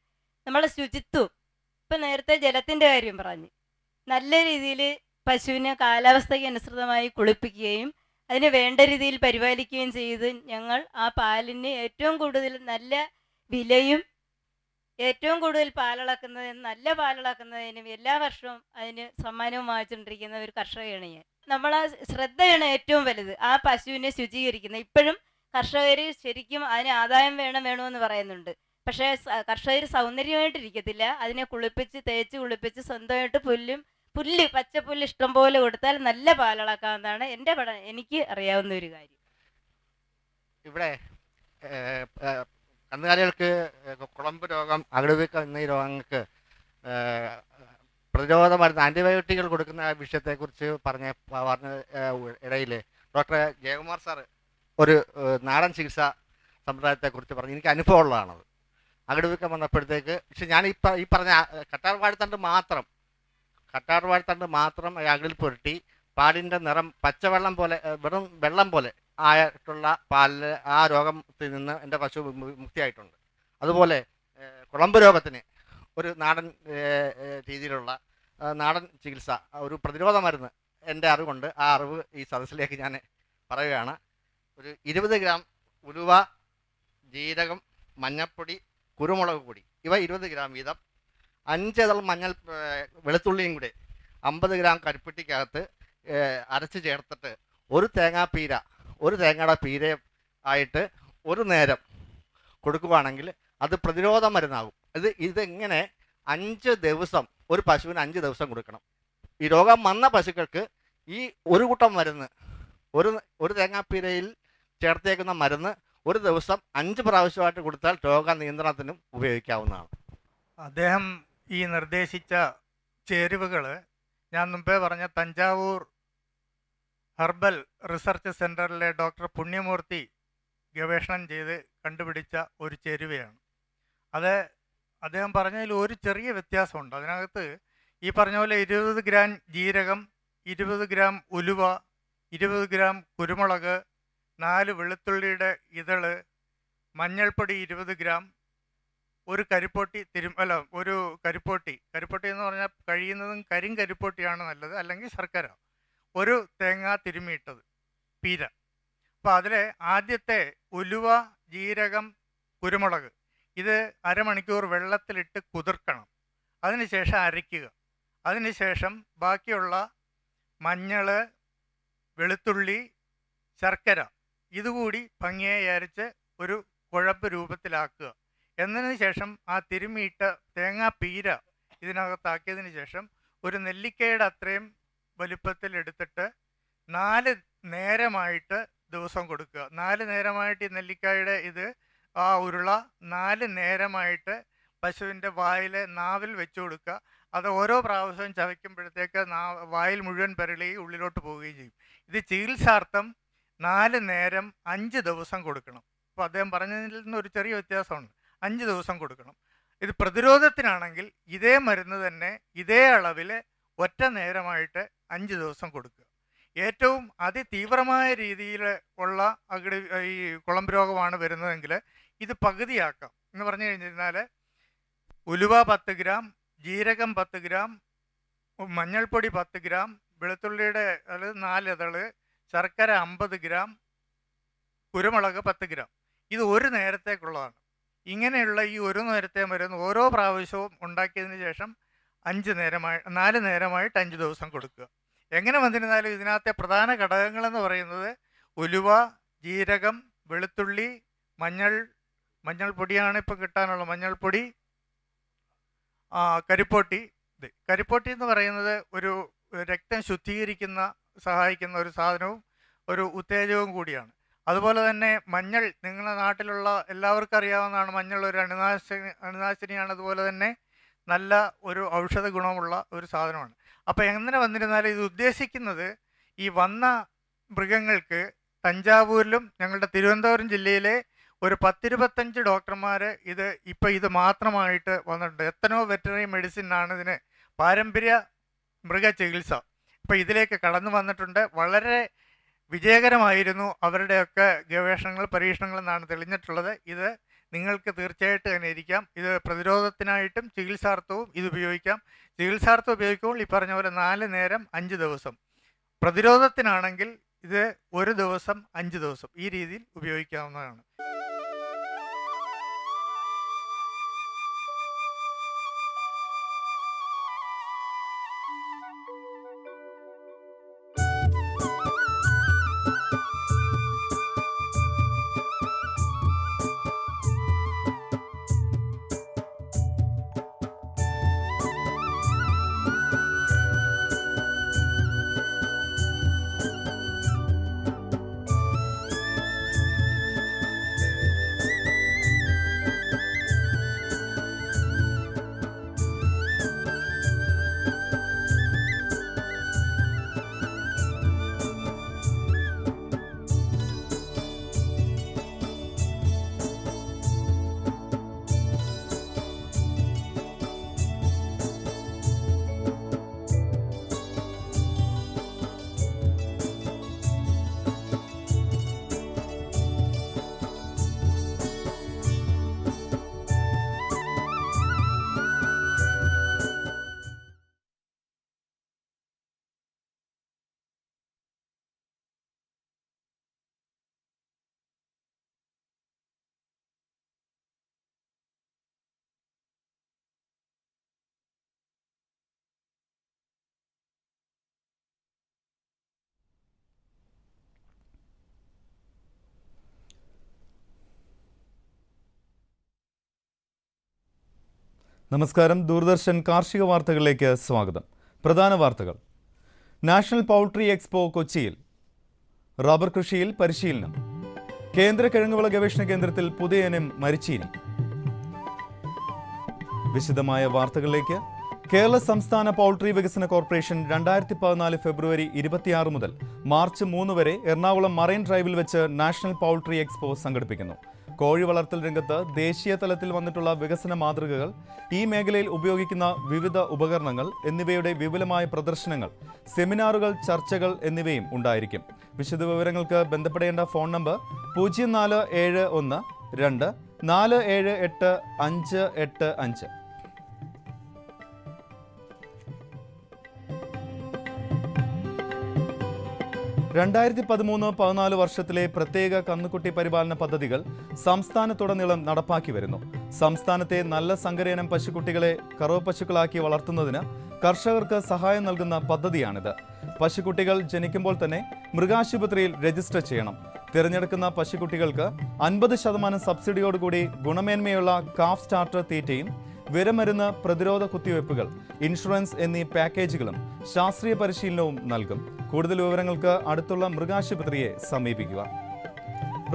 നമ്മളെ ശുചിത്വം, ഇപ്പം നേരത്തെ ജലത്തിൻ്റെ കാര്യം പറഞ്ഞു, നല്ല രീതിയിൽ പശുവിനെ കാലാവസ്ഥയ്ക്ക് അനുസൃതമായി കുളിപ്പിക്കുകയും അതിനെ വേണ്ട രീതിയിൽ പരിപാലിക്കുകയും ചെയ്ത് ഞങ്ങൾ ആ പാലിന് ഏറ്റവും കൂടുതൽ നല്ല വിലയും ഏറ്റവും കൂടുതൽ പാലളക്കുന്നതിനും നല്ല പാലളക്കുന്നതിനും എല്ലാ വർഷവും അതിന് സമ്മാനവും വാങ്ങിച്ചുകൊണ്ടിരിക്കുന്ന ഒരു കർഷകയാണ് ഞാൻ. നമ്മളാ ശ്രദ്ധയാണ് ഏറ്റവും വലുത് ആ പശുവിനെ ശുചീകരിക്കുന്നത്. ഇപ്പോഴും കർഷകർ ശരിക്കും അതിന് ആദായം വേണമെന്ന് പറയുന്നുണ്ട്. പക്ഷേ കർഷകർ സൗന്ദര്യമായിട്ടിരിക്കത്തില്ല, അതിനെ കുളിപ്പിച്ച് തേച്ച് കുളിപ്പിച്ച് സ്വന്തമായിട്ട് പുല്ല് പച്ചപ്പുല്ല് ഇഷ്ടം പോലെ കൊടുത്താൽ നല്ല പാലളക്കാമെന്നാണ് എനിക്ക് അറിയാവുന്ന ഒരു കാര്യം. ഇവിടെ കന്നുകാലികൾക്ക് കുളമ്പ് രോഗം, അകിടുവീക്കം എന്നീ രോഗങ്ങൾക്ക് പ്രതിരോധ മരുന്ന് ആൻറ്റിബയോട്ടിക്കുകൾ കൊടുക്കുന്ന വിഷയത്തെക്കുറിച്ച് പറഞ്ഞ ഇടയിൽ ഡോക്ടർ ജയകുമാർ സാർ ഒരു നാടൻ ചികിത്സാ സമ്പ്രദായത്തെക്കുറിച്ച് പറഞ്ഞു. എനിക്ക് അനുഭവമുള്ളതാണത്. അകിടുവീക്കം വന്നപ്പോഴത്തേക്ക്, പക്ഷെ ഞാൻ ഈ പറഞ്ഞ കറ്റാർ വാഴത്തണ്ട് മാത്രം അകിടിൽ പുരട്ടി പാലിൻ്റെ നിറം പച്ചവെള്ളം പോലെ, വെറും വെള്ളം പോലെ ആയിട്ടുള്ള പാലിൽ ആ രോഗത്തിൽ നിന്ന് എൻ്റെ പശു മുക്തിയായിട്ടുണ്ട്. അതുപോലെ കുളമ്പ് രോഗത്തിന് ഒരു നാടൻ രീതിയിലുള്ള നാടൻ ചികിത്സ, ഒരു പ്രതിരോധ മരുന്ന് എൻ്റെ അറിവുണ്ട്. ആ അറിവ് ഈ സദസ്സിലേക്ക് ഞാൻ പറയുകയാണ്. ഒരു 20 ഗ്രാം ഉലുവ, ജീരകം, മഞ്ഞൾപ്പൊടി, കുരുമുളക് പൊടി, ഇവ 20 ഗ്രാം വീതം, 5 ഇതൾ വെളുത്തുള്ളിയും കൂടെ 50 ഗ്രാം കരിപ്പെട്ടിക്കകത്ത് അരച്ച് ചേർത്തിട്ട് ഒരു തേങ്ങയുടെ പീര ആയിട്ട് ഒരു നേരം കൊടുക്കുകയാണെങ്കിൽ അത് പ്രതിരോധ മരുന്നാകും. ഇതെങ്ങനെ 5 ദിവസം, ഒരു പശുവിന് 5 ദിവസം കൊടുക്കണം. ഈ രോഗം വന്ന പശുക്കൾക്ക് ഈ ഒരു കൂട്ടം മരുന്ന്, ഒരു തേങ്ങാപ്പീരയിൽ ചേർത്തേക്കുന്ന മരുന്ന് ഒരു ദിവസം 5 പ്രാവശ്യമായിട്ട് കൊടുത്താൽ രോഗ നിയന്ത്രണത്തിനും ഉപയോഗിക്കാവുന്നതാണ്. അദ്ദേഹം ഈ നിർദ്ദേശിച്ച ചേരുവകൾ ഞാൻ മുമ്പേ പറഞ്ഞ തഞ്ചാവൂർ ഹെർബൽ റിസർച്ച് സെൻറ്ററിലെ ഡോക്ടർ പുണ്യമൂർത്തി ഗവേഷണം ചെയ്ത് കണ്ടുപിടിച്ച ഒരു ചേരുവയാണ്. അത് അദ്ദേഹം പറഞ്ഞതിൽ ഒരു ചെറിയ വ്യത്യാസമുണ്ട്. അതിനകത്ത് ഈ പറഞ്ഞ പോലെ 20 ഗ്രാം ജീരകം, 20 ഗ്രാം ഉലുവ, 20 ഗ്രാം കുരുമുളക്, 4 വെളുത്തുള്ളിയുടെ ഇതള്, മഞ്ഞൾപ്പൊടി 20 ഗ്രാം, ഒരു കരിപ്പോട്ടി ഒരു കരിപ്പോട്ടി എന്ന് പറഞ്ഞാൽ കഴിയുന്നതും കരിപ്പൊട്ടിയാണ് നല്ലത്, അല്ലെങ്കിൽ ശർക്കര, ഒരു തേങ്ങ തിരുമിയിട്ടത് പീര. അപ്പോൾ അതിൽ ആദ്യത്തെ ഉലുവ, ജീരകം, കുരുമുളക് ഇത് അരമണിക്കൂർ വെള്ളത്തിലിട്ട് കുതിർക്കണം. അതിനുശേഷം അരയ്ക്കുക. അതിനുശേഷം ബാക്കിയുള്ള മഞ്ഞൾ, വെളുത്തുള്ളി, ശർക്കര ഇതുകൂടി ഭംഗിയായി അരച്ച് ഒരു കുഴമ്പ് രൂപത്തിലാക്കുക. എന്നതിന് ശേഷം ആ തിരുമിയിട്ട തേങ്ങാപ്പീര ഇതിനകത്താക്കിയതിന് ശേഷം ഒരു നെല്ലിക്കയുടെ അത്രയും വലുപ്പത്തിൽ എടുത്തിട്ട് 4 നേരമായിട്ട് ദിവസം കൊടുക്കുക. 4 നേരമായിട്ട് ഈ നെല്ലിക്കായുടെ ആ ഉരുള 4 നേരമായിട്ട് പശുവിൻ്റെ നാവിൽ വെച്ചു കൊടുക്കുക. അത് ഓരോ പ്രാവശ്യവും ചവയ്ക്കുമ്പോഴത്തേക്ക് വായിൽ മുഴുവൻ പെരളി ഉള്ളിലോട്ട് പോവുകയും ചെയ്യും. ഇത് ചികിത്സാർത്ഥം 4 നേരം 5 ദിവസം കൊടുക്കണം. അപ്പോൾ അദ്ദേഹം പറഞ്ഞതിൽ നിന്ന് ഒരു ചെറിയ വ്യത്യാസമുണ്ട്. 5 ദിവസം കൊടുക്കണം. ഇത് പ്രതിരോധത്തിനാണെങ്കിൽ ഇതേ മരുന്ന് തന്നെ ഇതേ അളവിൽ ഒറ്റ നേരമായിട്ട് 5 ദിവസം കൊടുക്കുക. ഏറ്റവും അതിതീവ്രമായ രീതിയിൽ ഉള്ള ഈ കുളമ്പ് രോഗമാണ് വരുന്നതെങ്കിൽ ഇത് പകുതിയാക്കാം. എന്ന് പറഞ്ഞു കഴിഞ്ഞിരുന്നാൽ ഉലുവ 10 ഗ്രാം, ജീരകം 10 ഗ്രാം, മഞ്ഞൾപ്പൊടി 10 ഗ്രാം, വെളുത്തുള്ളിയുടെ 4 ഇതള്, ശർക്കര 50 ഗ്രാം, കുരുമുളക് 10 ഗ്രാം. ഇത് ഒരു നേരത്തേക്കുള്ളതാണ്. ഇങ്ങനെയുള്ള ഈ ഒരു നേരത്തെ മരുന്ന് ഓരോ പ്രാവശ്യവും ഉണ്ടാക്കിയതിന് ശേഷം 4 നേരമായിട്ട് 5 ദിവസം കൊടുക്കുക. എങ്ങനെ വന്നിരുന്നാലും ഇതിനകത്തെ പ്രധാന ഘടകങ്ങളെന്ന് പറയുന്നത് ഉലുവ, ജീരകം, വെളുത്തുള്ളി, മഞ്ഞൾപ്പൊടിയാണ് ഇപ്പോൾ കിട്ടാനുള്ള മഞ്ഞൾപ്പൊടി, കരിപ്പോട്ടി. കരിപ്പോട്ടി എന്ന് പറയുന്നത് ഒരു രക്തം സഹായിക്കുന്ന ഒരു സാധനവും ഒരു ഉത്തേജകവും കൂടിയാണ്. അതുപോലെ തന്നെ മഞ്ഞൾ നിങ്ങളുടെ നാട്ടിലുള്ള എല്ലാവർക്കും അറിയാവുന്നതാണ്. മഞ്ഞൾ ഒരു അണുനാശിനിയാണ്. അതുപോലെ തന്നെ നല്ല ഒരു ഔഷധ ഗുണമുള്ള ഒരു സാധനമാണ്. അപ്പോൾ എങ്ങനെ വന്നിരുന്നാലും ഇത് ഉദ്ദേശിക്കുന്നത് ഈ വന്ന മൃഗങ്ങൾക്ക് തഞ്ചാവൂരിലും ഞങ്ങളുടെ തിരുവനന്തപുരം ജില്ലയിലെ ഒരു 10-25 ഡോക്ടർമാർ ഇത് മാത്രമായിട്ട് വന്നിട്ടുണ്ട്. എത്തനോ വെറ്ററിനറി മെഡിസിൻ ആണ് ഇതിന് പാരമ്പര്യ മൃഗചികിത്സ. ഇപ്പോൾ ഇതിലേക്ക് കടന്നു വന്നിട്ടുണ്ട്. വളരെ വിജയകരമായിരുന്നു അവരുടെയൊക്കെ ഗവേഷണങ്ങൾ, പരീക്ഷണങ്ങൾ എന്നാണ് തെളിഞ്ഞിട്ടുള്ളത്. ഇത് നിങ്ങൾക്ക് തീർച്ചയായിട്ടും തന്നെ ഇരിക്കാം. ഇത് പ്രതിരോധത്തിനായിട്ടും ചികിത്സാർത്ഥവും ഇത് ഉപയോഗിക്കാം. ചികിത്സാർത്ഥം ഉപയോഗിക്കുമ്പോൾ ഈ പറഞ്ഞ പോലെ 4 നേരം 5 ദിവസം, പ്രതിരോധത്തിനാണെങ്കിൽ ഇത് 1 ദിവസം 5 ദിവസം, ഈ രീതിയിൽ ഉപയോഗിക്കാവുന്നതാണ്. നമസ്കാരം. ദൂരദർശൻ കാർഷിക വാർത്തകളിലേക്ക് സ്വാഗതം. പ്രധാന വാർത്തകൾ. നാഷണൽ പൗൾട്രി എക്സ്പോ കൊച്ചിയിൽ. റബ്ബർ കൃഷിയിൽ പരിശീലനം. കേന്ദ്ര കിഴങ്ങുവിള ഗവേഷണ കേന്ദ്രത്തിൽ പുതിയ ഇനം മരിച്ചീനി. വിശദമായ വാർത്തകളിലേക്ക്. കേരള സംസ്ഥാന പൗൾട്രി വികസന കോർപ്പറേഷൻ 2014 ഫെബ്രുവരി 26 മുതൽ മാർച്ച് 3 വരെ എറണാകുളം മറൈൻ ഡ്രൈവിൽ വെച്ച് നാഷണൽ പൗൾട്രി എക്സ്പോ സംഘടിപ്പിക്കുന്നു. കോഴി വളർത്തൽ രംഗത്ത് ദേശീയ തലത്തിൽ വന്നിട്ടുള്ള വികസന മാതൃകകൾ, ഈ മേഖലയിൽ ഉപയോഗിക്കുന്ന വിവിധ ഉപകരണങ്ങൾ എന്നിവയുടെ വിപുലമായ പ്രദർശനങ്ങൾ, സെമിനാറുകൾ, ചർച്ചകൾ എന്നിവയും ഉണ്ടായിരിക്കും. വിശദവിവരങ്ങൾക്ക് ബന്ധപ്പെടേണ്ട ഫോൺ നമ്പർ 0471 2 478 585. 2013-14 വർഷത്തിലെ പ്രത്യേക കന്നുകുട്ടി പരിപാലന പദ്ധതികൾ സംസ്ഥാനത്തുടനീളം നടപ്പാക്കി വരുന്നു. സംസ്ഥാനത്തെ നല്ല സങ്കരയിനം പശുക്കുട്ടികളെ കറവ പശുക്കളാക്കി വളർത്തുന്നതിന് കർഷകർക്ക് സഹായം നൽകുന്ന പദ്ധതിയാണിത്. പശുക്കുട്ടികൾ ജനിക്കുമ്പോൾ തന്നെ മൃഗാശുപത്രിയിൽ രജിസ്റ്റർ ചെയ്യണം. തിരഞ്ഞെടുക്കുന്ന പശുക്കുട്ടികൾക്ക് 50% സബ്സിഡിയോടുകൂടി ഗുണമേന്മയുള്ള കാഫ് സ്റ്റാർട്ടർ തീറ്റയും വിരമരുന്ന്, പ്രതിരോധ കുത്തിവയ്പ്പുകൾ, ഇൻഷുറൻസ് എന്നീ പാക്കേജുകളും ശാസ്ത്രീയ പരിശീലനവും നൽകും. കൂടുതൽ വിവരങ്ങൾക്ക് അടുത്തുള്ള മൃഗാശുപത്രിയെ സമീപിക്കുക.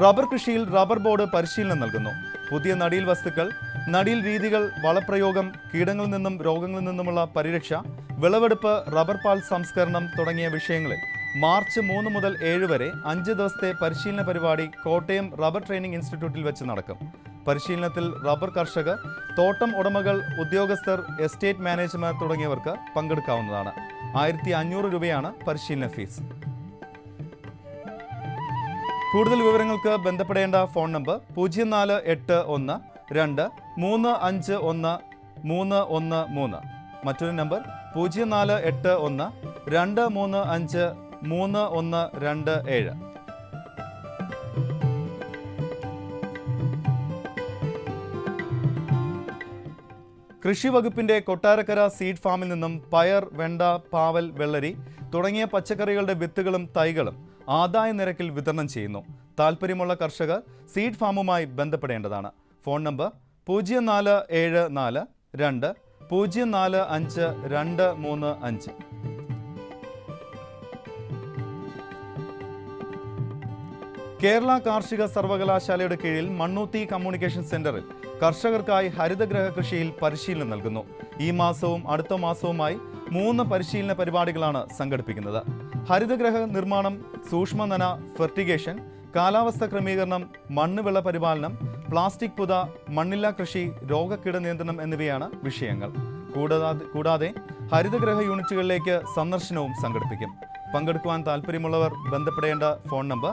റബ്ബർ കൃഷിയിൽ റബ്ബർ ബോർഡ് പരിശീലനം നൽകുന്നു. പുതിയ നടീൽ വസ്തുക്കൾ, നടീൽ രീതികൾ, വളപ്രയോഗം, കീടങ്ങളിൽ നിന്നും രോഗങ്ങളിൽ നിന്നുമുള്ള പരിരക്ഷ, വിളവെടുപ്പ്, റബ്ബർ പാൽ സംസ്കരണം തുടങ്ങിയ വിഷയങ്ങളിൽ മാർച്ച് 3 മുതൽ 7 വരെ 5 ദിവസത്തെ പരിശീലന പരിപാടി കോട്ടയം റബ്ബർ ട്രെയിനിംഗ് ഇൻസ്റ്റിറ്റ്യൂട്ടിൽ വെച്ച് നടക്കും. പരിശീലനത്തിൽ റബ്ബർ കർഷകർ, തോട്ടം ഉടമകൾ, ഉദ്യോഗസ്ഥർ, എസ്റ്റേറ്റ് മാനേജർമാർ തുടങ്ങിയവർക്ക് പങ്കെടുക്കാവുന്നതാണ്. 1500 രൂപയാണ് പരിശീലന ഫീസ്. കൂടുതൽ വിവരങ്ങൾക്ക് ബന്ധപ്പെടേണ്ട ഫോൺ നമ്പർ 0481 2 351 313. മറ്റൊരു നമ്പർ 0481 235 3127. കൃഷി വകുപ്പിന്റെ കൊട്ടാരക്കര സീഡ് ഫാമിൽ നിന്നും പയർ, വെണ്ട, പാവൽ, വെള്ളരി തുടങ്ങിയ പച്ചക്കറികളുടെ വിത്തുകളും തൈകളും ആദായ നിരക്കിൽ വിതരണം ചെയ്യുന്നു. താൽപ്പര്യമുള്ള കർഷകർ സീഡ് ഫാമുമായി ബന്ധപ്പെടേണ്ടതാണ്. Phone number 0474 2 045 235. കേരള കാർഷിക സർവകലാശാലയുടെ കീഴിൽ മണ്ണൂത്തി കമ്മ്യൂണിക്കേഷൻ സെന്ററിൽ കർഷകർക്കായി ഹരിതഗ്രഹ കൃഷിയിൽ പരിശീലനം നൽകുന്നു. ഈ മാസവും അടുത്ത മാസവുമായി 3 പരിശീലന പരിപാടികളാണ് സംഘടിപ്പിക്കുന്നത്. ഹരിതഗ്രഹ നിർമ്മാണം, സൂക്ഷ്മനന, ഫെർട്ടിഗേഷൻ, കാലാവസ്ഥ ക്രമീകരണം, മണ്ണുവിള പരിപാലനം, പ്ലാസ്റ്റിക് പുത, മണ്ണില്ല കൃഷി, രോഗകീട നിയന്ത്രണം എന്നിവയാണ് വിഷയങ്ങൾ. കൂടാതെ ഹരിതഗ്രഹ യൂണിറ്റുകളിലേക്ക് സന്ദർശനവും സംഘടിപ്പിക്കും. പങ്കെടുക്കുവാൻ താല്പര്യമുള്ളവർ ബന്ധപ്പെടേണ്ട ഫോൺ നമ്പർ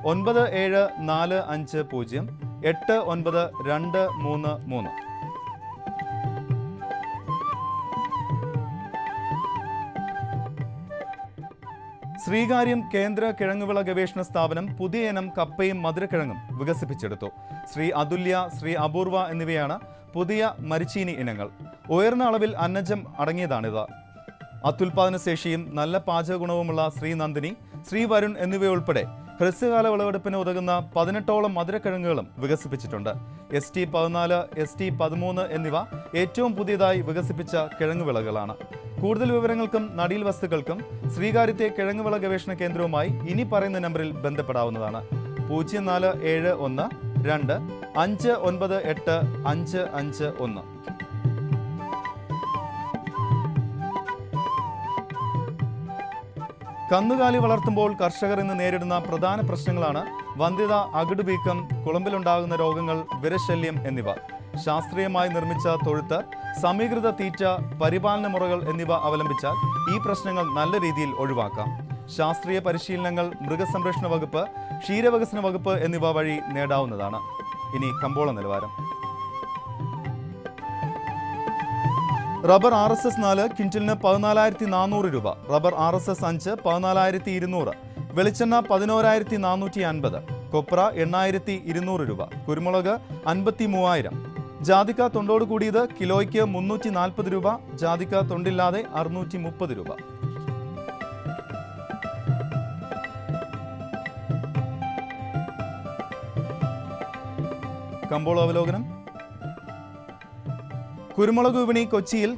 9745089233. ശ്രീകാര്യം കേന്ദ്ര കിഴങ്ങുവിള ഗവേഷണ സ്ഥാപനം പുതിയ ഇനം കപ്പയും മധുരക്കിഴങ്ങും വികസിപ്പിച്ചെടുത്തു. ശ്രീ അതുല്യ, ശ്രീ അപൂർവ എന്നിവയാണ് പുതിയ മരിച്ചീനി ഇനങ്ങൾ. ഉയർന്ന അളവിൽ അന്നജം അടങ്ങിയതാണിത്. അത്യുൽപാദന ശേഷിയും നല്ല പാചക ഗുണവുമുള്ള ശ്രീ നന്ദിനി, ശ്രീ വരുൺ എന്നിവയുൾപ്പെടെ ഹ്രസ്വകാല വിളവെടുപ്പിന് ഉതകുന്ന 18ഓളം മധുരക്കിഴങ്ങുകളും വികസിപ്പിച്ചിട്ടുണ്ട്. ST14, ST13 എന്നിവ ഏറ്റവും പുതിയതായി വികസിപ്പിച്ച കിഴങ്ങുവിളകളാണ്. കൂടുതൽ വിവരങ്ങൾക്കും നടീൽ വസ്തുക്കൾക്കും ശ്രീകാര്യത്തെ കിഴങ്ങുവിള ഗവേഷണ കേന്ദ്രവുമായി ഇനി പറയുന്ന നമ്പറിൽ ബന്ധപ്പെടാവുന്നതാണ്. 0471 2 598 551. കന്നുകാലി വളർത്തുമ്പോൾ കർഷകർ ഇന്ന് നേരിടുന്ന പ്രധാന പ്രശ്നങ്ങളാണ് വന്ധ്യത, അകിട് വീക്കം, കുളമ്പിലുണ്ടാകുന്ന രോഗങ്ങൾ, വിരശല്യം എന്നിവ. ശാസ്ത്രീയമായി നിർമ്മിച്ച തൊഴുത്ത്, സമീകൃത തീറ്റ, പരിപാലന മുറകൾ എന്നിവ അവലംബിച്ചാൽ ഈ പ്രശ്നങ്ങൾ നല്ല രീതിയിൽ ഒഴിവാക്കാം. ശാസ്ത്രീയ പരിശീലനങ്ങൾ മൃഗസംരക്ഷണ വകുപ്പ്, ക്ഷീരവികസന വകുപ്പ് എന്നിവ വഴി നേടാവുന്നതാണ്. ഇനി കമ്പോള നിലവാരം. റബ്ബർ RSS 4 ക്വിന്റലിന് 14,400 രൂപ, റബ്ബർ RSS 5 14,200, വെളിച്ചെണ്ണ 11,450, കൊപ്ര 8,200 രൂപ, കുരുമുളക് 53,000, ജാതിക്ക തൊണ്ടോട് കൂടിയത് കിലോയ്ക്ക് 340 രൂപ, ജാതിക്ക തൊണ്ടില്ലാതെ 630 രൂപ. കമ്പോള അവലോകനം. കുരുമുളക് വിപണി കൊച്ചിയിൽ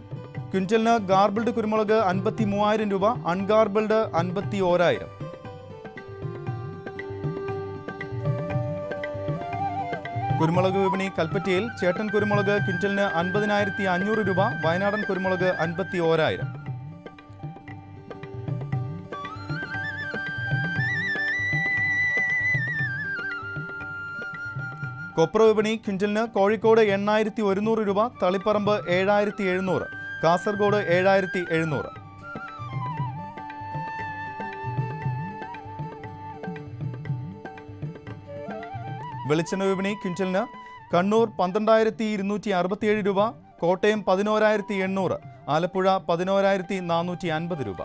ക്വിന്റലിന് ഗാർബിൾഡ് കുരുമുളക് 53,000 രൂപ, അൺഗാർബിൾഡ് 51,000. കുരുമുളക് വിപണി കൽപ്പറ്റയിൽ ചേട്ടൻ കുരുമുളക് ക്വിന്റലിന് 50,500 രൂപ, വയനാടൻ കുരുമുളക് 51,000. കൊപ്ര വിപണി ക്വിന്റലിന് കോഴിക്കോട് 8,100 രൂപ, തളിപ്പറമ്പ് 7,700, കാസർഗോഡ് 7,700. വെളിച്ചെണ്ണ വിപണി ക്വിന്റലിന് കണ്ണൂർ 12,267 രൂപ, കോട്ടയം 11,800, ആലപ്പുഴ 11,450 രൂപ.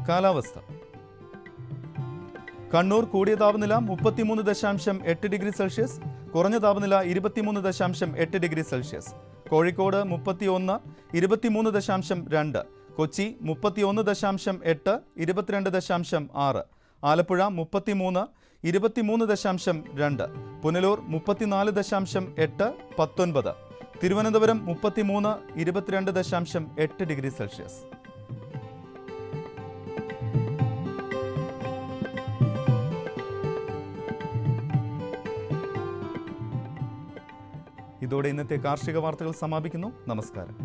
കാലാവസ്ഥ. കണ്ണൂർ കൂടിയ താപനില 33.8 ഡിഗ്രി സെൽഷ്യസ്, കുറഞ്ഞ താപനില 23.8 degree Celsius. Kozhikode 31, 23.2, Kochi 31.8, 22.6, Alappuzha 33, 23.2, Punalur 34.8, 19, Thiruvananthapuram 33, 22.8 degree Celsius. ഇതോടെ ഇന്നത്തെ കാർഷിക വാർത്തകൾ സമാപിക്കുന്നു. നമസ്കാരം.